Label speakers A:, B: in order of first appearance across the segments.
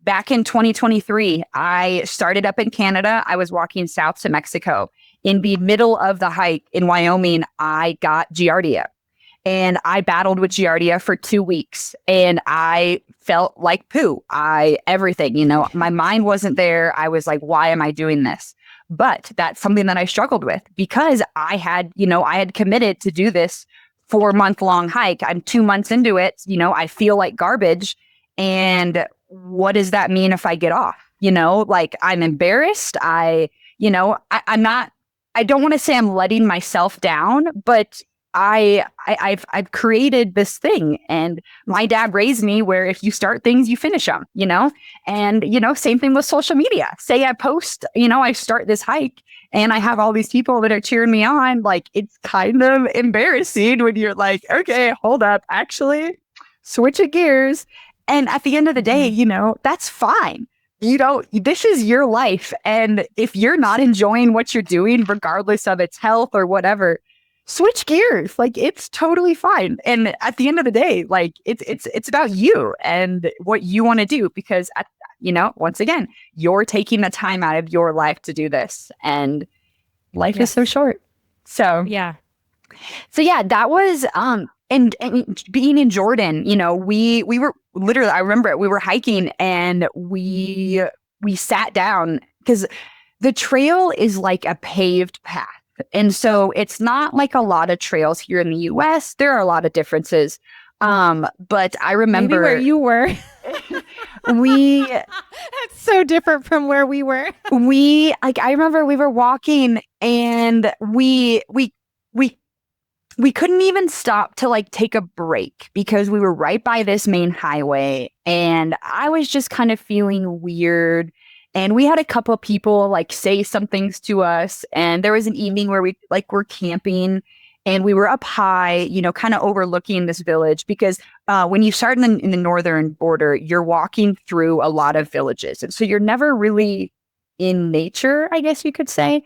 A: back in 2023, I started up in Canada. I was walking south to Mexico. In the middle of the hike in Wyoming, I got giardia. And I battled with giardia for 2 weeks and I felt like poo. Everything, my mind wasn't there. I was like, why am I doing this? But that's something that I struggled with because I had committed to do this 4-month long hike. I'm 2 months into it. I feel like garbage. And what does that mean if I get off? Like I'm embarrassed. I'm not, I don't want to say I'm letting myself down, but I've created this thing, and my dad raised me where if you start things, you finish them, and, same thing with social media. Say I post, I start this hike and I have all these people that are cheering me on. Like, it's kind of embarrassing when you're like, okay, hold up, actually switch of gears. And at the end of the day, that's fine. This is your life. And if you're not enjoying what you're doing, regardless of its health or whatever, switch gears. Like, it's totally fine. And at the end of the day, like it's about you and what you want to do, because once again, you're taking the time out of your life to do this, and life is so short. So
B: yeah,
A: that was and being in Jordan, we were literally, I remember we were hiking and we sat down because the trail is like a paved path. And so it's not like a lot of trails here in the US. There are a lot of differences. But I remember
B: maybe where you were. That's so different from where we were.
A: I remember we were walking and we couldn't even stop to like take a break because we were right by this main highway, and I was just kind of feeling weird. And we had a couple of people like say some things to us. And there was an evening where we were camping and we were up high, kind of overlooking this village, because when you start in the northern border, you're walking through a lot of villages. And so you're never really in nature, I guess you could say.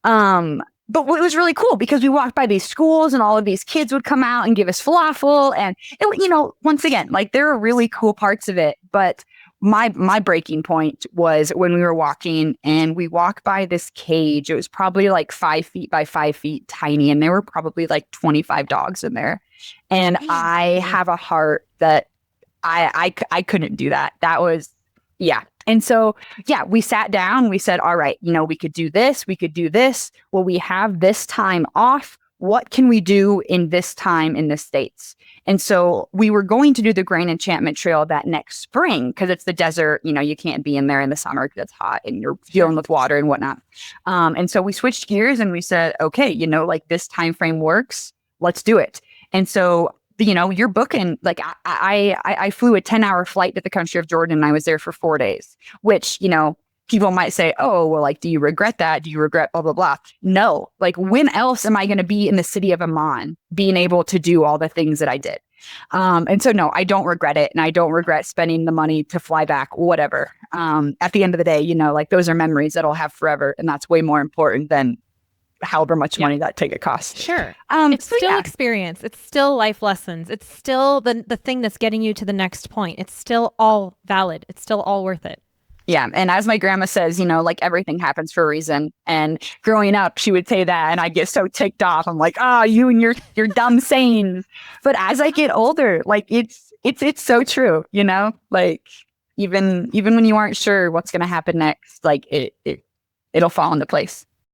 A: But it was really cool because we walked by these schools and all of these kids would come out and give us falafel. And, once again, like, there are really cool parts of it. But my breaking point was when we were walking and we walked by this cage. It was probably like 5 feet by 5 feet, tiny. And there were probably like 25 dogs in there. And I have a heart that I couldn't do that. That was, yeah. And so, we sat down, we said, all right, we could do this. We could do this. Well, we have this time off. What can we do in this time in the States? And so we were going to do the Grand Enchantment Trail that next spring because it's the desert. You can't be in there in the summer because it's hot and you're dealing with water and whatnot. And so we switched gears and we said, okay, like this time frame works. Let's do it. And so, you're booking, like I flew a 10-hour flight to the country of Jordan and I was there for 4 days, which, people might say, oh, well, like, do you regret that? Do you regret blah, blah, blah? No, like, when else am I going to be in the city of Amman being able to do all the things that I did? And so, no, I don't regret it. And I don't regret spending the money to fly back, whatever. At the end of the day, like, those are memories that I'll have forever. And that's way more important than however much money that ticket costs.
B: Sure. It's still experience. It's still life lessons. It's still the thing that's getting you to the next point. It's still all valid. It's still all worth it.
A: Yeah. And as my grandma says, like, everything happens for a reason. And growing up, she would say that, and I get so ticked off. I'm like, you and your dumb sayings. But as I get older, like, it's so true, like, even when you aren't sure what's going to happen next, like, it'll fall into place.